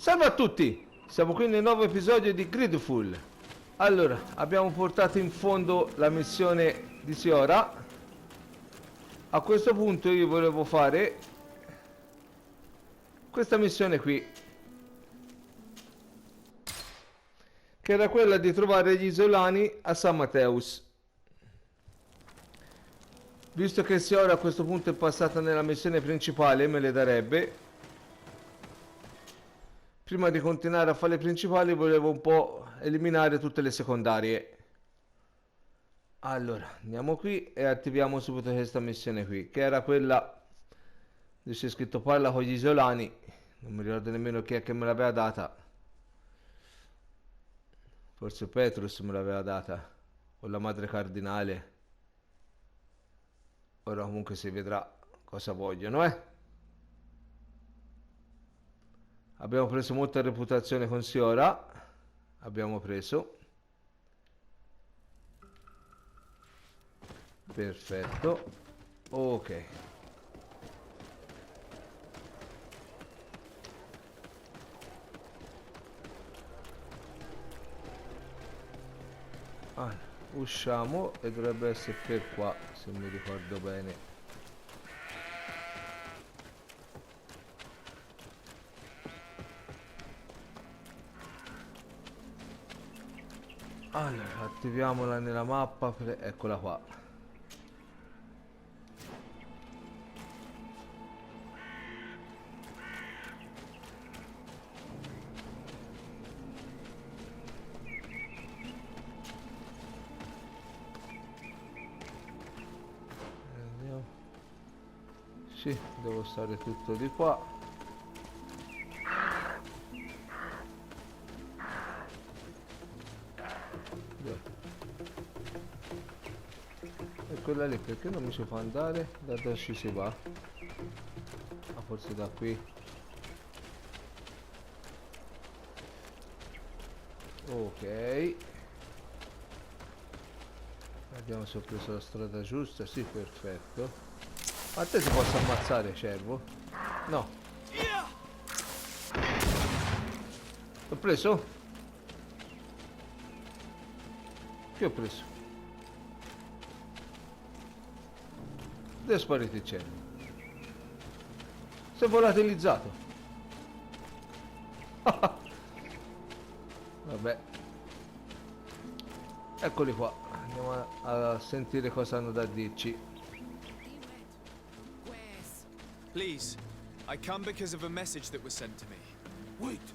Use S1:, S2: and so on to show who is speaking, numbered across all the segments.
S1: Salve a tutti! Siamo qui nel nuovo episodio di GreedFall. Allora, abbiamo portato in fondo la missione di Siora. A questo punto io volevo fare questa missione qui, che era quella di trovare gli isolani a San Matteus. Visto che Siora a questo punto è passata nella missione principale, me le darebbe. Prima di continuare a fare le principali volevo un po' eliminare tutte le secondarie. Allora, andiamo qui e attiviamo subito questa missione qui, che era quella dove c'è scritto parla con gli isolani. Non mi ricordo nemmeno chi è che me l'aveva data. Forse Petrus me l'aveva data, o la madre cardinale. Ora comunque si vedrà cosa vogliono, Abbiamo preso molta reputazione con Siora. Abbiamo preso. Perfetto. Ok. Allora, usciamo e dovrebbe essere per qua, se mi ricordo bene. Allora, attiviamola nella mappa, eccola qua. Andiamo. Sì, devo stare tutto di qua. E quella lì perché non mi si fa andare? Da dove ci si va? Ah, forse da qui. Ok. Vediamo se ho preso la strada giusta. Sì, perfetto. A te ti posso ammazzare, cervo? No. L'ho preso? Che ho preso? Dove è sparito il cielo? Si è volatilizzato. Vabbè. Eccoli qua. Andiamo a sentire cosa hanno da dirci.
S2: Please, I come because of a message that was sent to me.
S3: Wait.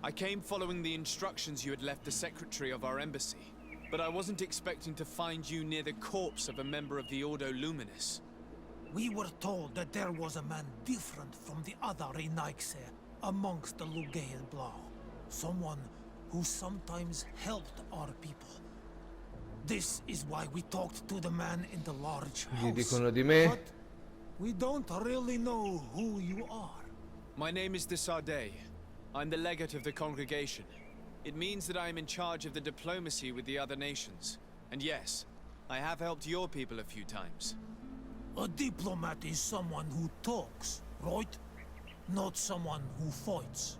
S2: I came following the instructions you had left the secretary of our embassy. But I wasn't expecting to find you near the corpse of a member of the Ordo Luminis.
S3: We were told that there was a man different from the other Renaigse amongst the Lugaean Blau. Someone who sometimes helped our people. This is why we talked to the man in the large
S1: Gli
S3: house.
S1: dicono di me.
S3: But we don't really know who you are.
S2: My name is Desardet. I'm the legate of the congregation. It means that I am in charge of the diplomacy with the other nations. And yes, I have helped your people a few times.
S3: A diplomat is someone who talks, right? Not someone who fights.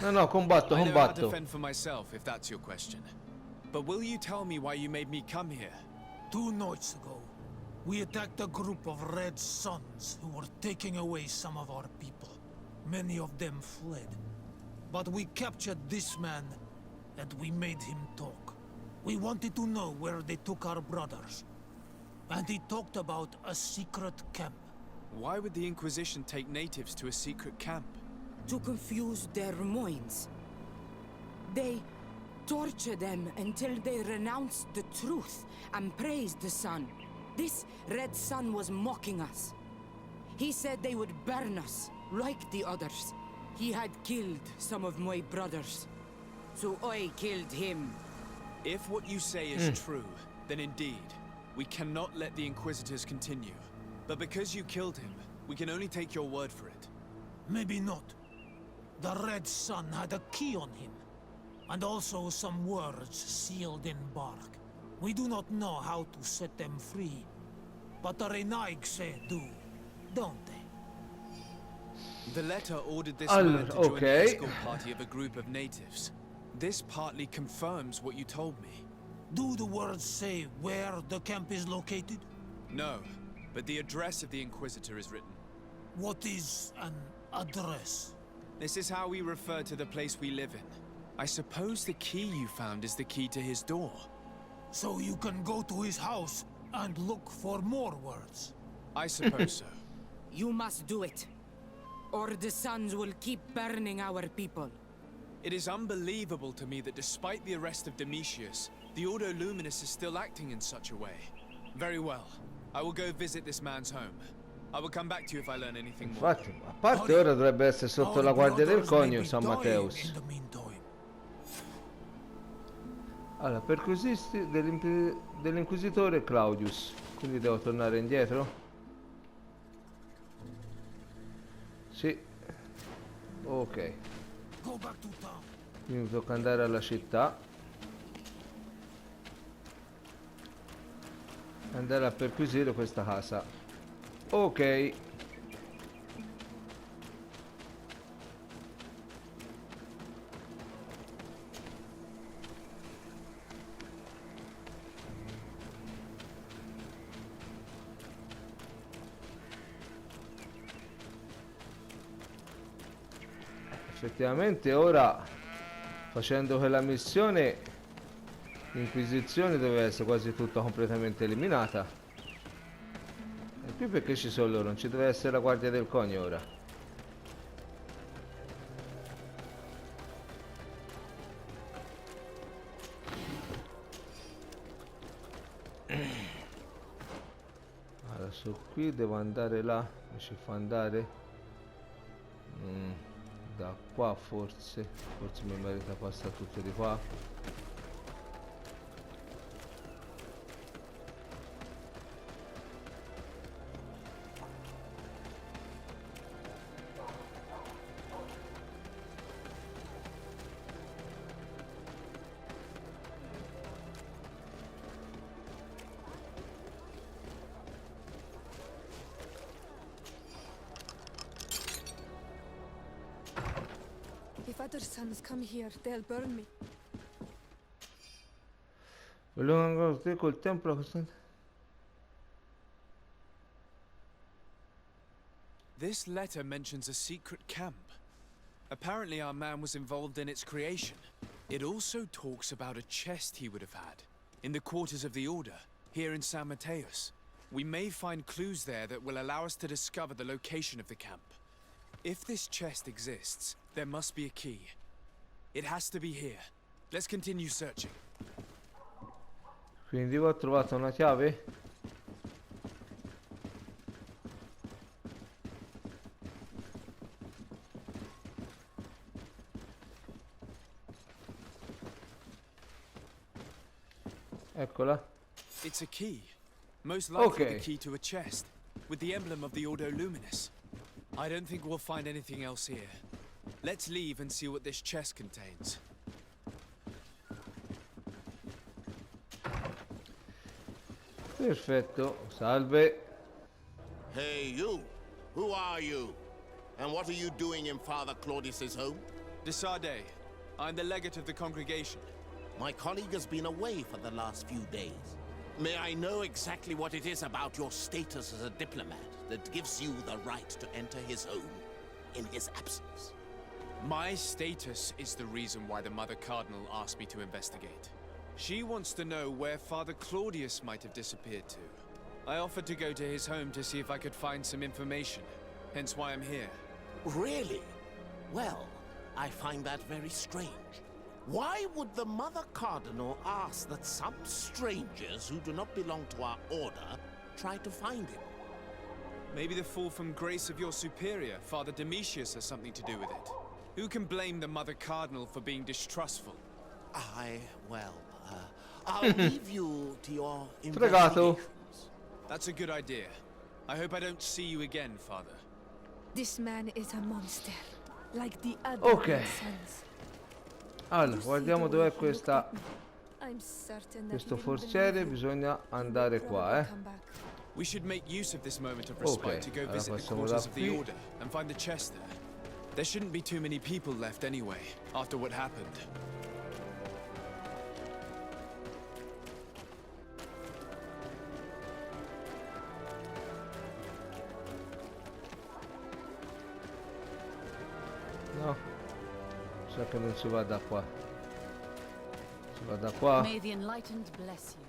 S1: No, combatto,
S2: I know how to
S1: combatto.
S2: fend for myself, if that's your question. But will you tell me why you made me come here?
S3: 2 nights ago, we attacked a group of Red Suns who were taking away some of our people. Many of them fled. But we captured this man, and we made him talk. We wanted to know where they took our brothers. And he talked about a secret camp.
S2: Why would the Inquisition take natives to a secret camp?
S4: To confuse their minds. They torture them until they renounce the truth and praise the sun. This Red Sun was mocking us. He said they would burn us, like the others. He had killed some of my brothers. So I killed him.
S2: If what you say is true, then indeed, we cannot let the Inquisitors continue. But because you killed him, we can only take your word for it.
S3: Maybe not. The Red Sun had a key on him. And also some words sealed in bark. We do not know how to set them free. But the Renaigse do, don't they?
S2: The letter ordered this
S1: Allora,
S2: man to join the
S1: ok.
S2: escort party of a group of natives. This partly confirms what you told me.
S3: Do the words say where the camp is located?
S2: No, but the address of the Inquisitor is written.
S3: What is an address?
S2: This is how we refer to the place we live in. I suppose the key you found is the key to his door.
S3: So you can go to his house and look for more words.
S2: I suppose so.
S4: You must do it, or the suns will keep burning our people.
S2: It is unbelievable to me that despite the arrest of Domitius, the Ordo Luminous is still acting in such a way. Very well. I will go visit this man's home. I will come back to you if I learn anything more.
S1: Infatti, a parte ora dovrebbe essere sotto la guardia del conio San Matteus. Allora, perquisisti dell'inquisitore Claudius. Quindi devo tornare indietro? Sì. Ok. Quindi tocca andare alla città. Andare a perquisire questa casa. Ok. Effettivamente ora, facendo quella missione, l'inquisizione deve essere quasi tutta completamente eliminata. E qui perché ci sono loro? Non ci deve essere la guardia del conio ora. Adesso qui devo andare là. Mi ci fa andare? Da qua forse mi merita passare tutto di qua.
S5: If other sons come here, they'll burn me.
S1: Col tempio costante.
S2: This letter mentions a secret camp. Apparently our man was involved in its creation. It also talks about a chest he would have had in the quarters of the Order, here in San Mateus. We may find clues there that will allow us to discover the location of the camp. If this chest exists, there must be a key. It has to be here. Let's continue searching.
S1: Quindi ho trovato una chiave. Eccola.
S2: It's a key. Most likely
S1: Okay.
S2: the key to a chest, with the emblem of the Ordo Luminous. I don't think we'll find anything else here. Let's leave and see what this chest contains.
S1: Perfetto, salve.
S6: Hey, you! Who are you? And what are you doing in Father Claudius's home?
S2: De Sardet, I'm the legate of the congregation.
S6: My colleague has been away for the last few days. May I know exactly what it is about your status as a diplomat that gives you the right to enter his home in his absence?
S2: My status is the reason why the Mother Cardinal asked me to investigate. She wants to know where Father Claudius might have disappeared to. I offered to go to his home to see if I could find some information, hence why I'm here.
S6: Really? Well, I find that very strange. Why would the Mother Cardinal ask that some strangers who do not belong to our order try to find him?
S2: Maybe the fall from grace of your superior, Father Domitius, has something to do with it. Who can blame the Mother Cardinal for being distrustful?
S6: I'll leave you to your
S1: Fregato.
S6: investigations.
S2: That's a good idea. I hope I don't see you again, Father.
S5: This man is a monster, like the other
S1: Ok.
S5: sons.
S1: Allora,
S5: You see
S1: guardiamo
S5: the way
S1: dov'è
S5: he looked
S1: questa,
S5: at me. I'm certain that
S1: questo
S5: he didn't
S1: forziere.
S5: believe him.
S1: Bisogna
S5: He would
S1: andare qua,
S5: probably come back.
S2: We should make use of this moment of respite to go
S1: allora
S2: visit the
S1: passiamo
S2: quarters
S1: da
S2: of the
S1: qui.
S2: Order and find the chest there. There shouldn't be too many people left anyway, after what happened.
S1: No, sa che non si va da qua. Si va da qua.
S7: May the enlightened bless you.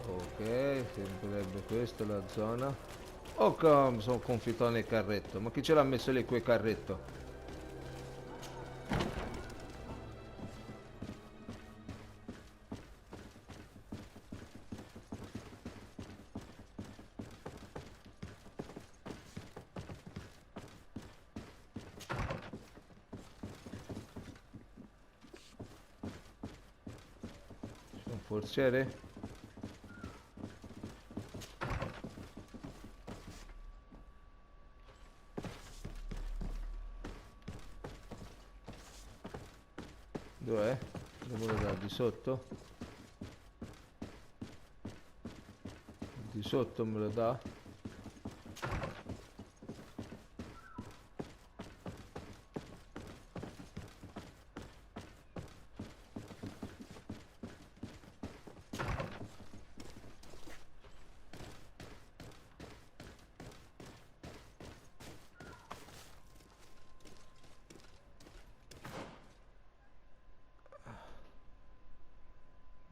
S1: Ok, sembrerebbe questa la zona. Oh, mi sono confitato nel carretto. Ma chi ce l'ha messo lì quel carretto? C'è un forziere? Dov'è? Devo dare di sotto? Di sotto me lo dà?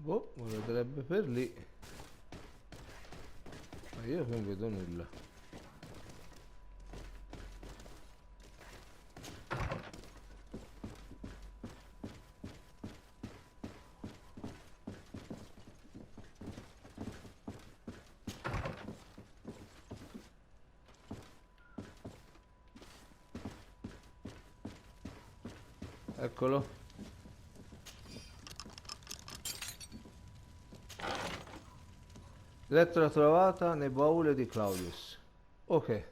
S1: Boh, me lo darebbe per lì. Ma io non vedo nulla. Eccolo. Lettera trovata nei bauli di Claudius. Ok.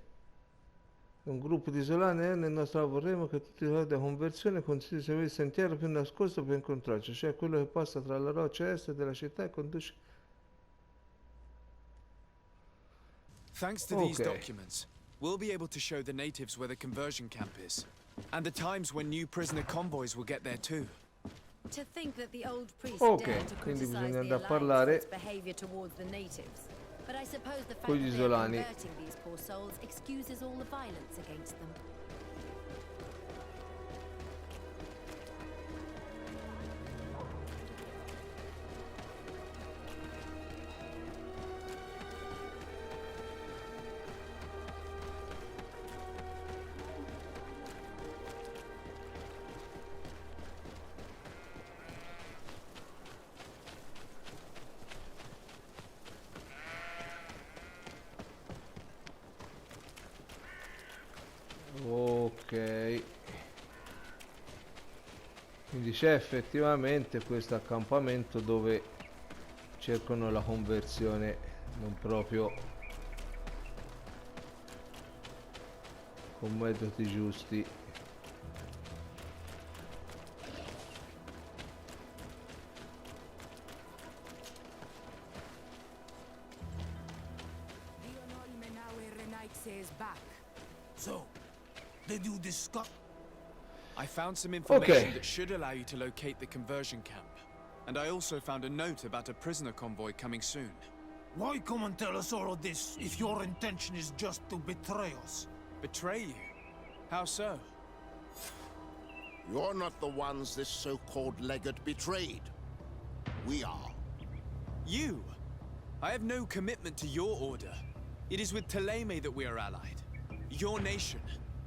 S1: Un gruppo di isolani nel nostro vorremmo che tutti i da conversione consigli seguire il sentiero più nascosto per incontrarci, cioè quello che passa tra la roccia est della città e conduce.
S2: Thanks to these documents, we'll be able to show the natives where the conversion camp is, and the times when new prisoner convoys will get there too.
S7: To think that the old priest
S1: Ok,
S7: dared to
S1: quindi
S7: criticize
S1: bisogna
S7: the
S1: andare a parlare
S7: Alliance's behavior towards the natives. But I suppose the fact
S1: con gli
S7: that they're
S1: isolani.
S7: converting these poor souls excuses all the violence against them.
S1: Ok. Quindi c'è effettivamente questo accampamento dove cercano la conversione non proprio con metodi giusti.
S3: So, did you discuss?
S2: I found some information
S1: Okay.
S2: that should allow you to locate the conversion camp. And I also found a note about a prisoner convoy coming soon.
S3: Why come and tell us all of this if your intention is just to betray us?
S2: Betray you? How so?
S6: You're not the ones this so-called legate betrayed. We are.
S2: You? I have no commitment to your order. It is with Ptolemy that we are allied. Your nation,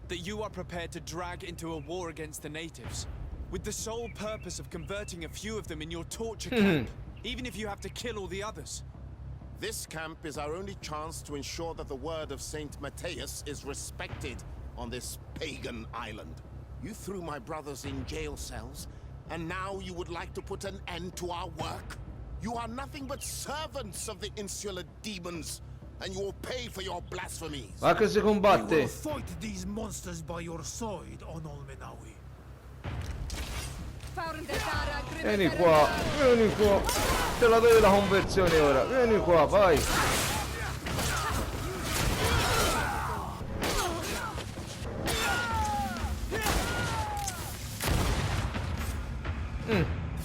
S2: that you are prepared to drag into a war against the natives, with the sole purpose of converting a few of them in your torture camp, even if you have to kill all the others.
S6: This camp is our only chance to ensure that the word of Saint Matthias is respected on this pagan island. You threw my brothers in jail cells, and now you would like to put an end to our work? You are nothing but servants of the insular demons, and you will pay for your blasphemies.
S1: Ma che si
S3: We will
S1: combatte?
S3: fight these monsters by your side, Onolmenawi.
S1: Vieni qua, vieni qua. Te la do io la conversione ora. Vieni qua, vai.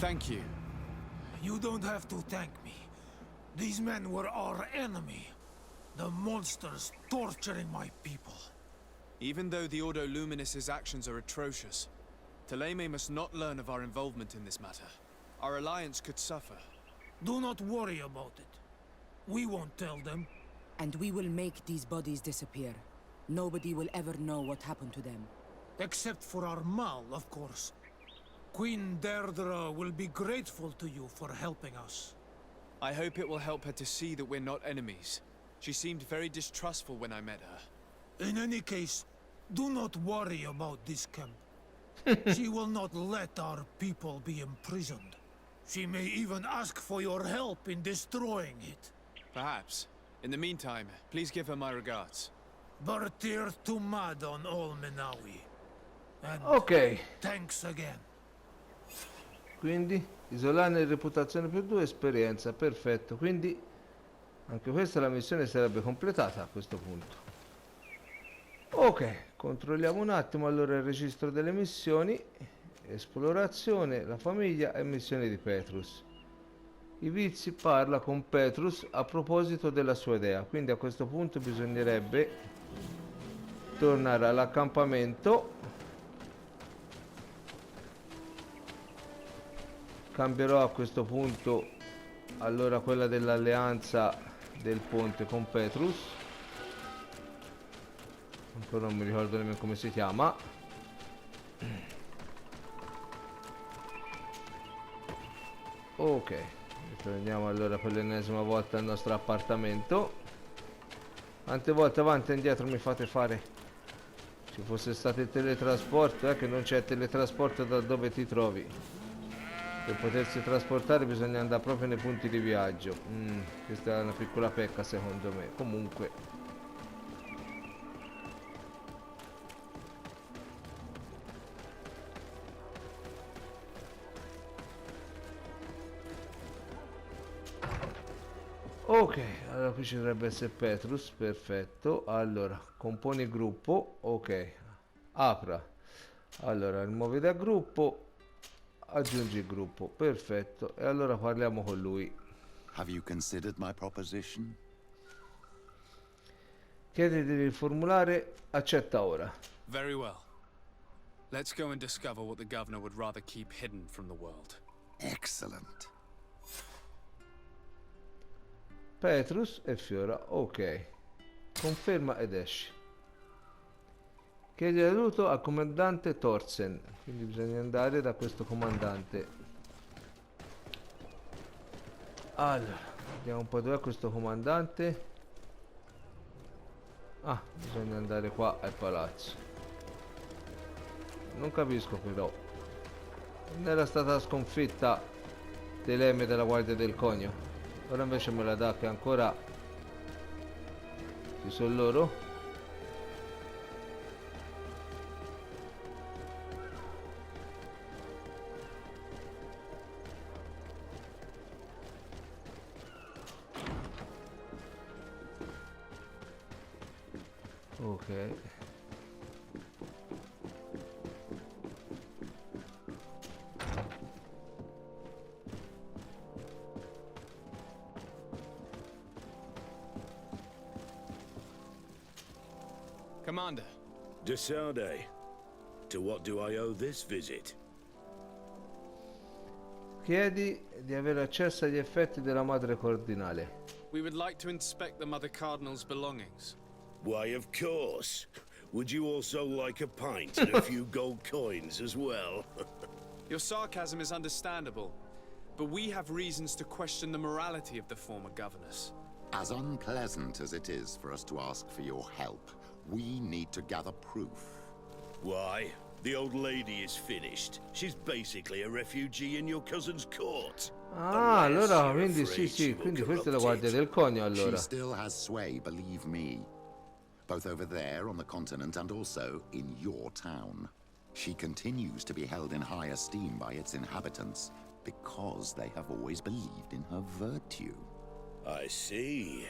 S2: Thank you.
S3: You don't have to thank me. These men were our enemy. The monsters torturing my people.
S2: Even though the Ordo Luminis' actions are atrocious, Thélème must not learn of our involvement in this matter. Our alliance could suffer.
S3: Do not worry about it. We won't tell them.
S4: And we will make these bodies disappear. Nobody will ever know what happened to them.
S3: Except for our Mal, of course. Queen Deirdre will be grateful to you for helping us.
S2: I hope it will help her to see that we're not enemies. She seemed very distrustful when I met her.
S3: In any case, do not worry about this camp. She will not let our people be imprisoned. She may even ask for your help in destroying it.
S2: Perhaps. In the meantime, please give her my regards.
S3: Bartir Tumad on all Menawi. And
S1: Ok,
S3: thanks again.
S1: quindi isolare reputazione più 2, esperienza, perfetto. Quindi anche questa la missione sarebbe completata a questo punto. Ok, controlliamo un attimo allora il registro delle missioni. Esplorazione, la famiglia e missioni di Petrus. I vizi parla con Petrus a proposito della sua idea, quindi a questo punto bisognerebbe tornare all'accampamento. Cambierò a questo punto allora quella dell'alleanza del ponte con Petrus. Ancora non mi ricordo nemmeno come si chiama. Ok, ritorniamo allora per l'ennesima volta al nostro appartamento. Quante volte avanti e indietro mi fate fare? Ci fosse stato il teletrasporto, che non c'è teletrasporto da dove ti trovi. Per potersi trasportare bisogna andare proprio nei punti di viaggio. Questa è una piccola pecca secondo me. Comunque ok, allora qui ci dovrebbe essere Petrus, perfetto. Allora, componi il gruppo, ok. Apra. Allora, rimuovi da gruppo, aggiungi il gruppo, perfetto. E allora parliamo con lui.
S8: Have you considered my proposition?
S1: Chiedi di riformulare, accetta ora.
S2: Very well. Let's go and discover what the governor would rather keep hidden from the world.
S8: Excellent.
S1: Petrus e Fiora, ok. Conferma ed esci. Chiedi aiuto al comandante Thorsen, quindi bisogna andare da questo comandante. Allora, vediamo un po' dov'è questo comandante. Ah, bisogna andare qua al palazzo. Non capisco però. Non era stata sconfitta Thélème della guardia del conio? Ora invece me la dà che ancora ci sono loro. Ok.
S2: Commander.
S9: Desade, to what do I owe this visit?
S1: Chiedi di avere accesso agli effetti della madre cardinale.
S2: We would like to inspect the Mother Cardinal's belongings.
S9: Why, of course. Would you also like a pint and a few gold coins as well?
S2: Your sarcasm is understandable, but we have reasons to question the morality of the former governess.
S8: As unpleasant as it is for us to ask for your help, we need to gather proof.
S9: Why? The old lady is finished. She's basically a refugee in your cousin's court.
S1: Ah,
S9: Unless
S1: allora,
S9: you're
S1: quindi
S9: afraid
S1: sì,
S9: she
S1: sì,
S9: will
S1: quindi questa è la
S9: corrupt
S1: guardia
S9: it.
S1: del conio
S8: She
S1: allora.
S8: still has sway, believe me. Both over there on the continent and also in your town. She continues to be held in high esteem by its inhabitants because they have always believed in her virtue.
S9: I see.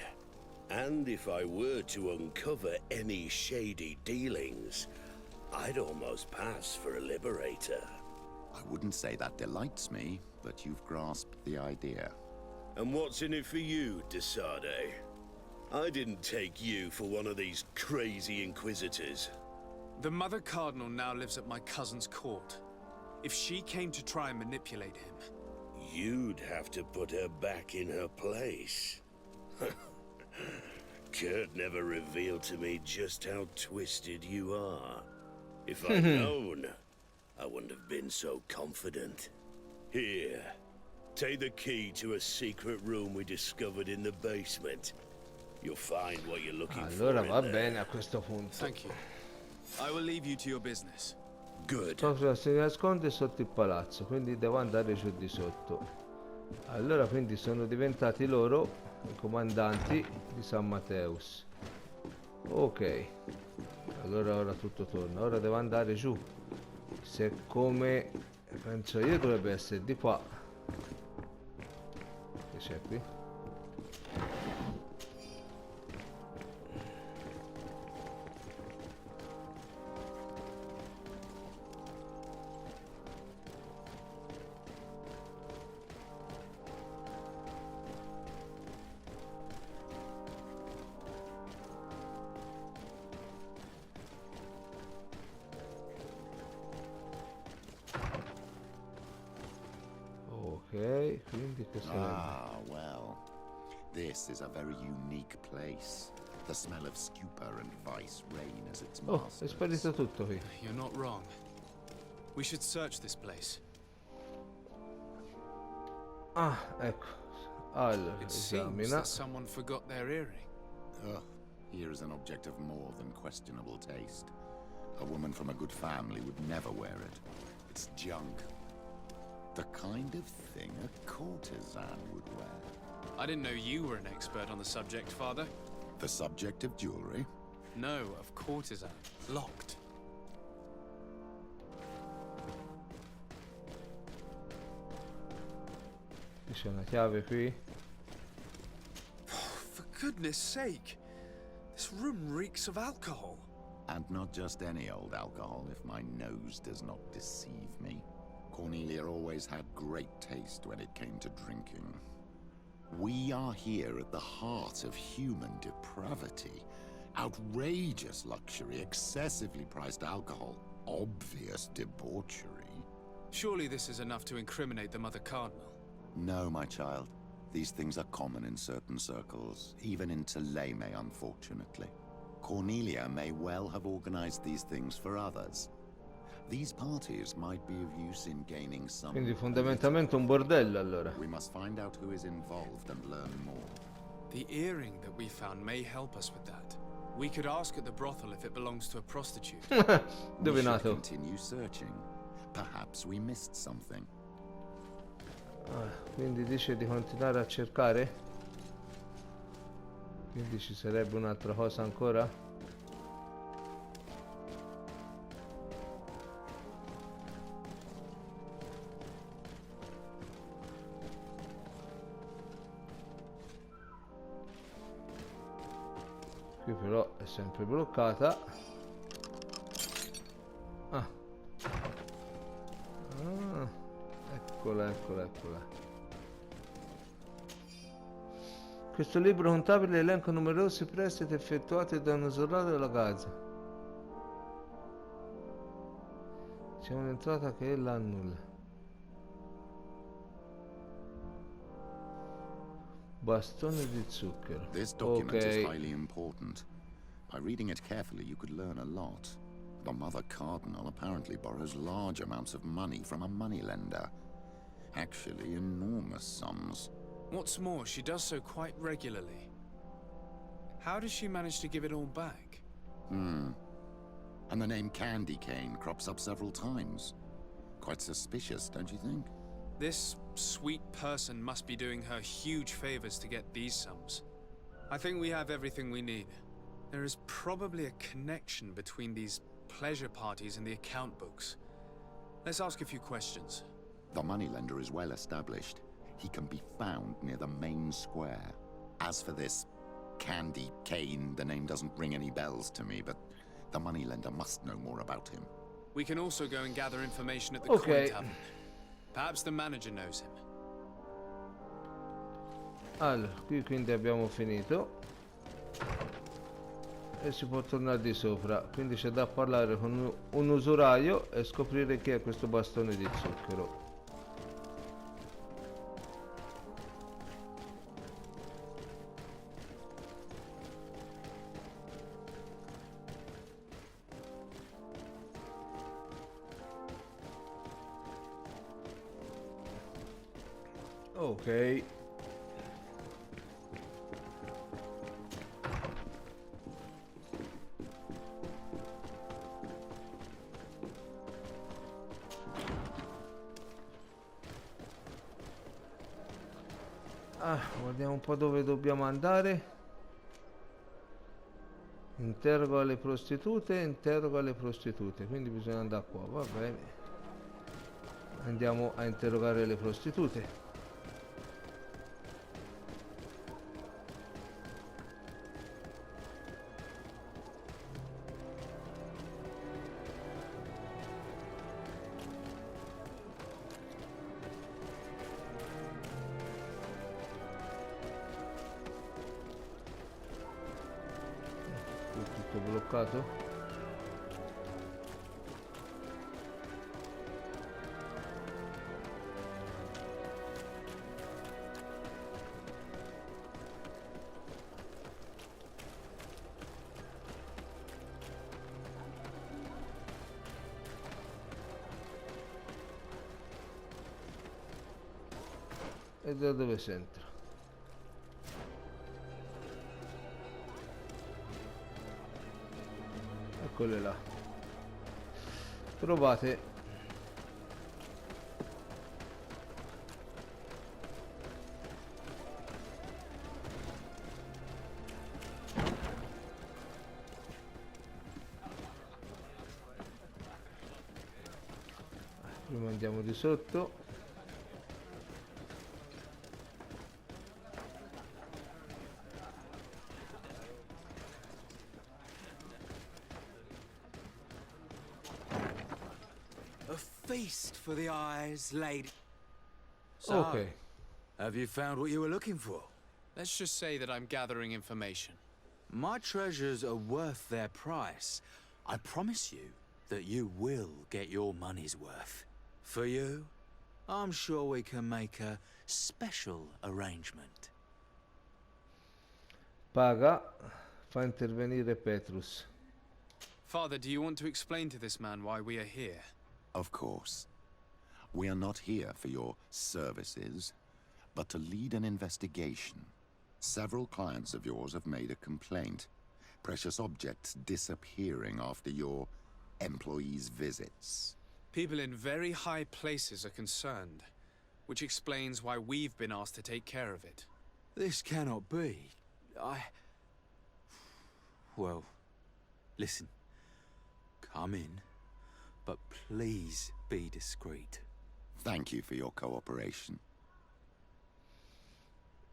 S9: And if I were to uncover any shady dealings, I'd almost pass for a liberator.
S8: I wouldn't say that delights me, but you've grasped the idea.
S9: And what's in it for you, Desade? I didn't take you for one of these crazy inquisitors.
S2: The Mother Cardinal now lives at my cousin's court. If she came to try and manipulate him...
S9: You'd have to put her back in her place. Kurt never revealed to me just how twisted you are. If I'd known, I wouldn't have been so confident. Here, take the key to a secret room we discovered in the basement. You'll find what you're looking
S1: Allora
S9: for
S1: va
S9: in there.
S1: bene a questo punto.
S2: Thank you. I will leave you to your business.
S9: Good.
S1: Cosa si nasconde sotto il palazzo, quindi devo andare giù di sotto. Allora quindi sono diventati loro i comandanti di San Mateus. Ok, allora ora tutto torna, ora devo andare giù. Se come penso io dovrebbe essere di qua. Che c'è qui? Ok, quindi che sarebbe?
S8: Ah, well. This is a very unique place. The smell of stupor and vice reign as its
S1: Oh, è
S8: masters.
S1: sparito tutto qui.
S2: You're not wrong. We should search this place.
S1: Ah, ecco. Allora,
S2: It seems
S1: esamina.
S2: that someone forgot their earring.
S8: Ugh, here is an object of more than questionable taste. A woman from a good family would never wear it. It's junk. The kind of thing a courtesan would wear.
S2: I didn't know you were an expert on the subject, Father.
S8: The subject of jewelry?
S2: No, of courtesan. Locked.
S1: C'è una chiave qui.
S2: For goodness sake! This room reeks of alcohol.
S8: And not just any old alcohol, if my nose does not deceive me. Cornelia always had great taste when it came to drinking. We are here at the heart of human depravity. Outrageous luxury, excessively priced alcohol, obvious debauchery.
S2: Surely this is enough to incriminate the Mother Cardinal.
S8: No, my child. These things are common in certain circles, even in Tuleme, unfortunately. Cornelia may well have organized these things for others. These parties might be of use in gaining some...
S1: Quindi fondamentalmente un bordello allora.
S8: We must find out who is involved and learn more.
S2: The earring that we found may help us with that. We could ask at the brothel if it belongs to a prostitute.
S8: We should
S1: Indovinato.
S8: continue searching. Perhaps we missed something.
S1: Ah, quindi dice di continuare a cercare? Quindi ci sarebbe un'altra cosa ancora? Qui però è sempre bloccata. Ah. Ah. Eccola, eccola, eccola. Questo libro contabile elenca numerosi prestiti effettuati da un esolato della casa. C'è un'entrata che la annulla. Bastone di zucchero.
S8: This document is
S1: Ok.
S8: highly important. By reading it carefully, you could learn a lot. The Mother Cardinal apparently borrows large amounts of money from a moneylender. Actually, enormous sums.
S2: What's more, she does so quite regularly. How does she manage to give it all back?
S8: And the name Candy Cane crops up several times. Quite suspicious, don't you think?
S2: This sweet person must be doing her huge favors to get these sums. I think we have everything we need. There is probably a connection between these pleasure parties and the account books. Let's ask a few questions.
S8: The moneylender is well established. He can be found near the main square. As for this Candy Cane, the name doesn't ring any bells to me, but the moneylender must know more about him.
S2: We can also go and gather information at the
S1: Ok.
S2: coin tavern. Perhaps the manager knows him.
S1: Allora, qui quindi abbiamo finito. E si può tornare di sopra. Quindi c'è da parlare con un usuraio e scoprire chi è questo bastone di zucchero. Ok. Guardiamo un po' dove dobbiamo andare. Interroga le prostitute, quindi bisogna andare qua, va bene. Andiamo a interrogare le prostitute. Tutto bloccato. E da dove si entra? Eccole là. Trovate. Prima andiamo di sotto.
S10: Feast for the eyes, lady. So,
S1: Ok.
S10: have you found what you were looking for?
S2: Let's just say that I'm gathering information.
S10: My treasures are worth their price. I promise you that you will get your money's worth. For you, I'm sure we can make a special arrangement.
S1: Paga. Fa intervenire Petrus.
S2: Father, do you want to explain to this man why we are here?
S8: Of course. We are not here for your services, but to lead an investigation. Several clients of yours have made a complaint. Precious objects disappearing after your employees' visits.
S2: People in very high places are concerned, which explains why we've been asked to take care of it.
S10: This cannot be. Well, listen. Come in, but please be discreet.
S8: Thank you for your cooperation.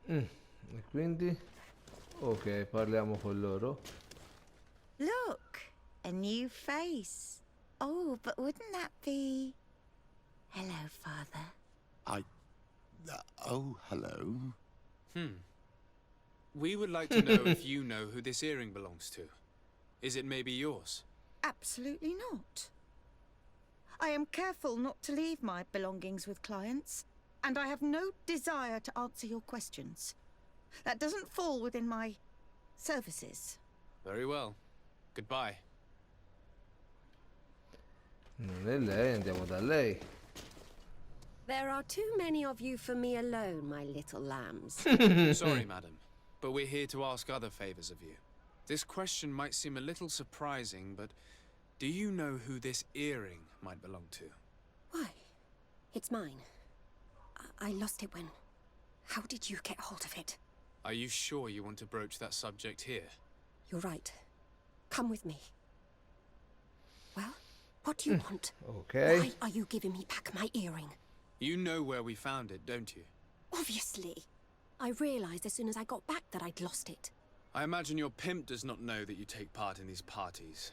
S1: E quindi? Ok, parliamo con loro.
S11: Look, a new face. Oh, but wouldn't that be... Hello, Father.
S8: Oh, hello.
S2: We would like to know if you know who this earring belongs to. Is it maybe yours?
S11: Absolutely not. I am careful not to leave my belongings with clients, and I have no desire to answer your questions. That doesn't fall within my services.
S2: Very well. Goodbye.
S1: Non è lei, andiamo da lei.
S7: There are too many of you for me alone, my little lambs.
S2: Sorry, madam, but we're here to ask other favors of you. This question might seem a little surprising, but do you know who this earring might belong to?
S7: Why? It's mine. I lost it when... How did you get hold of it?
S2: Are you sure you want to broach that subject here?
S7: You're right. Come with me. Well, what do you want?
S1: Ok.
S7: Why are you giving me back my earring?
S2: You know where we found it, don't you?
S7: Obviously. I realized as soon as I got back that I'd lost it.
S2: I imagine your pimp does not know that you take part in these parties.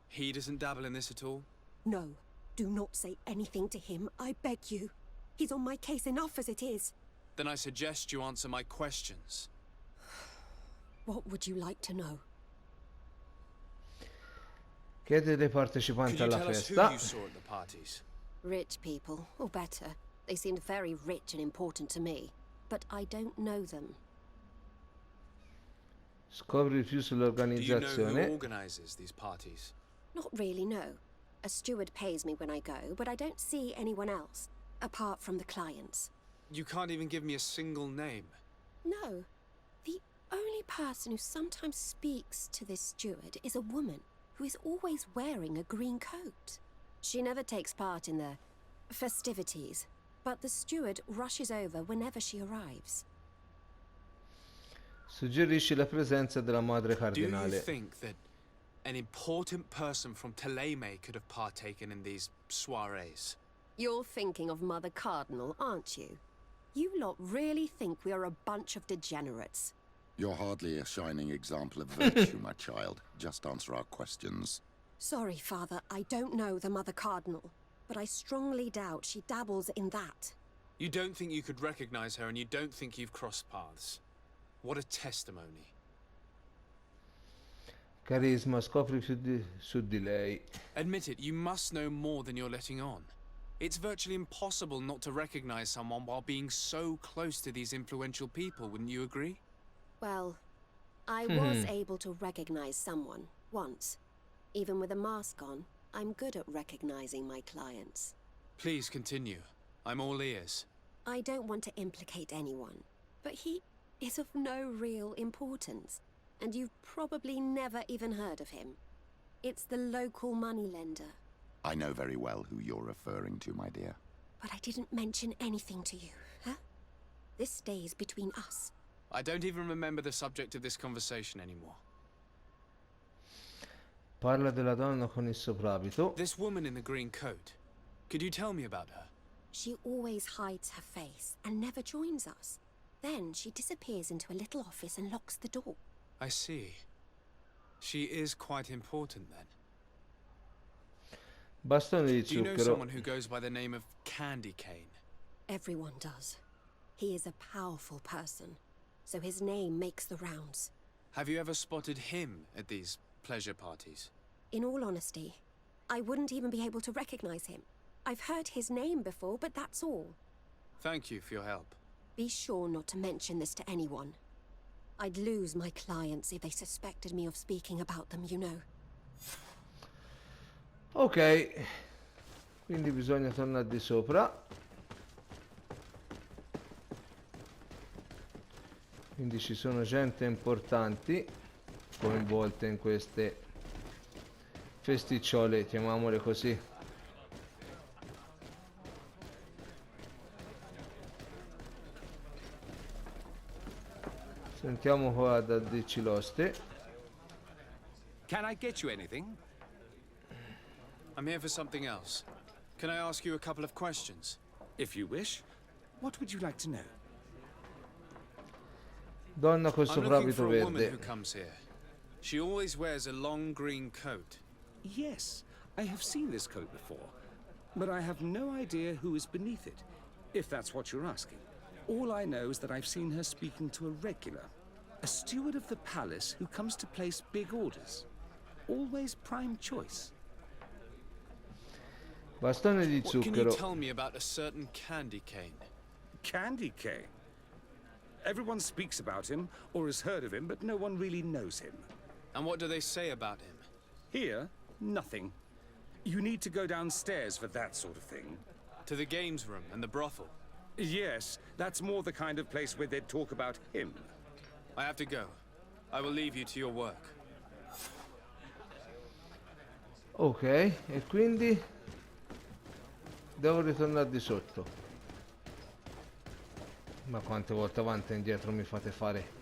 S2: He doesn't dabble in this at all?
S7: No, do not say anything to him, I beg you. He's on my case enough as it is.
S2: Then I suggest you answer my questions.
S7: What would you like to know?
S1: Chiede dei partecipanti
S2: Could you
S1: alla
S2: tell us who
S1: festa.
S2: you saw at the parties?
S7: Rich people, or better. They seemed very rich and important to me, but I don't know them.
S1: Scopri più
S2: Do you know who
S1: sull'organizzazione.
S2: organizes these parties?
S7: Not really, no. A steward pays me when I go, but I don't see anyone else, apart from the clients.
S2: You can't even give me a single name.
S7: No. The only person who sometimes speaks to this steward is a woman who is always wearing a green coat. She never takes part in the festivities, but the steward rushes over whenever she arrives.
S1: Suggerisci la presenza della madre
S2: Do you
S1: cardinale.
S2: think that an important person from Teleme could have partaken in these soirees?
S7: You're thinking of Mother Cardinal, aren't you? You lot really think we are a bunch of degenerates.
S8: You're hardly a shining example of virtue, my child. Just answer our questions.
S7: Sorry, Father, I don't know the Mother Cardinal, but I strongly doubt she dabbles in that.
S2: You don't think you could recognize her, and you don't think you've crossed paths. What a testimony.
S1: Carisma, scopri più su di lei.
S2: Admit it, you must know more than you're letting on. It's virtually impossible not to recognize someone while being so close to these influential people, wouldn't you agree?
S7: Well, I was able to recognize someone, once. Even with a mask on, I'm good at recognizing my clients.
S2: Please continue. I'm all ears.
S7: I don't want to implicate anyone, but he is of no real importance, and you've probably never even heard of him. It's the local moneylender.
S8: I know very well who you're referring to, my dear.
S7: But I didn't mention anything to you, huh? This stays between us.
S2: I don't even remember the subject of this conversation anymore.
S1: Parla della donna con il soprabito.
S2: This woman in the green coat. Could you tell me about her?
S7: She always hides her face and never joins us. Then she disappears into a little office and locks the door.
S2: I see. She is quite important then.
S1: Bastone di
S2: Do you know
S1: zucchero.
S2: someone who goes by the name of Candy Cane?
S7: Everyone does. He is a powerful person, so his name makes the rounds.
S2: Have you ever spotted him at these pleasure parties?
S7: In all honesty, I wouldn't even be able to recognize him. I've heard his name before, but that's all.
S2: Thank you for your help.
S7: Be sure not to mention this to anyone. I'd lose my clients if they suspected me of speaking about them, you know.
S1: Ok, quindi bisogna tornare di sopra. Quindi ci sono gente importanti coinvolte in queste festicciole, chiamiamole così. Sentiamo qua da dirci l'oste.
S12: Can I get you anything?
S2: I'm here for something else. Can I ask you a couple of questions?
S12: If you wish. What would you like to know?
S1: Donna col
S2: I'm looking
S1: soprabito
S2: for a woman
S1: verde.
S2: who comes here. She always wears a long green coat.
S12: Yes, I have seen this coat before, but I have no idea who is beneath it, if that's what you're asking. All I know is that I've seen her speaking to a regular, a steward of the palace who comes to place big orders. Always prime choice.
S1: Bastone di
S2: What can you
S1: zucchero.
S2: tell me about a certain Candy Cane?
S12: Candy Cane. Everyone speaks about him, or has heard of him, but no one really knows him.
S2: And what do they say about him?
S12: Here, nothing. You need to go downstairs for that sort of thing.
S2: To the games room and the brothel?
S12: Yes, that's more the kind of place where they'd talk about him.
S2: I have to go. I will leave you to your work.
S1: Ok, e quindi devo ritornare di sotto. Ma quante volte avanti e indietro mi fate fare?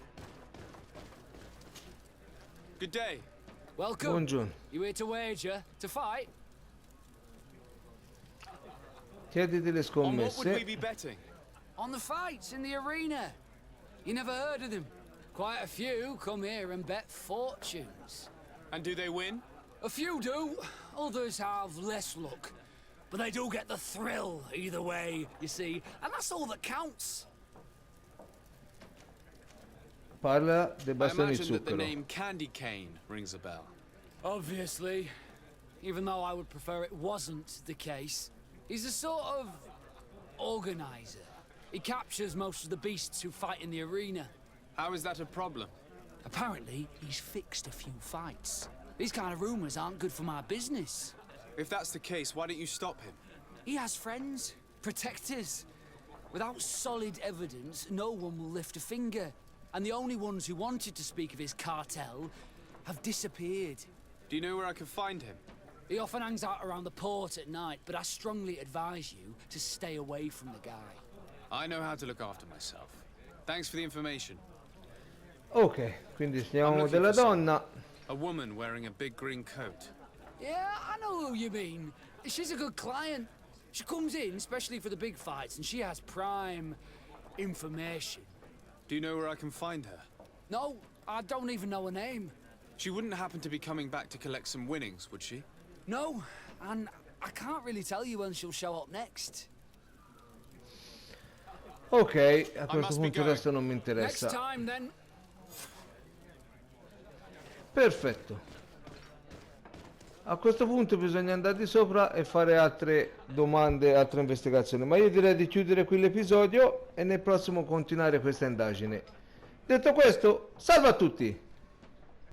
S2: Good day.
S13: Welcome.
S1: Buongiorno.
S13: You here to wager? To fight?
S1: Chiediti le
S2: On what would we
S1: scommesse.
S2: be betting?
S13: On the fights in the arena. You never heard of them? Quite a few come here and bet fortunes.
S2: And do they win?
S13: A few do, others have less luck. But they do get the thrill either way, you see, and that's all that counts.
S1: Parla dei
S2: I
S1: bastoni di
S2: imagine that the
S1: zucchero.
S2: name Candy Cane rings a bell.
S13: Obviously, even though I would prefer it wasn't the case. He's a sort of organizer. He captures most of the beasts who fight in the arena.
S2: How is that a problem?
S13: Apparently, he's fixed a few fights. These kind of rumors aren't good for my business.
S2: If that's the case, why don't you stop him?
S13: He has friends, protectors. Without solid evidence, no one will lift a finger. And the only ones who wanted to speak of his cartel have disappeared.
S2: Do you know where I can find him?
S13: He often hangs out around the port at night, but I strongly advise you to stay away from the guy.
S2: I know how to look after myself. Thanks for the information.
S1: Ok, quindi
S2: I'm
S1: stiamo
S2: looking
S1: della
S2: for someone.
S1: donna.
S2: A woman wearing a big green coat.
S13: Yeah, I know who you mean. She's a good client. She comes in, especially for the big fights, and she has prime information.
S2: Do you know where I can find her?
S13: No, I don't even know her name.
S2: She wouldn't happen to be coming back to collect some winnings, would she?
S13: No, and I can't really tell you when she'll show up next.
S1: Ok, a questo
S2: must be
S1: punto
S2: going.
S1: adesso non mi
S13: Next
S1: interessa.
S13: time, then.
S1: Perfetto. A questo punto bisogna andare di sopra e fare altre domande, altre investigazioni. Ma io direi di chiudere qui l'episodio e nel prossimo continuare questa indagine. Detto questo, salve a tutti!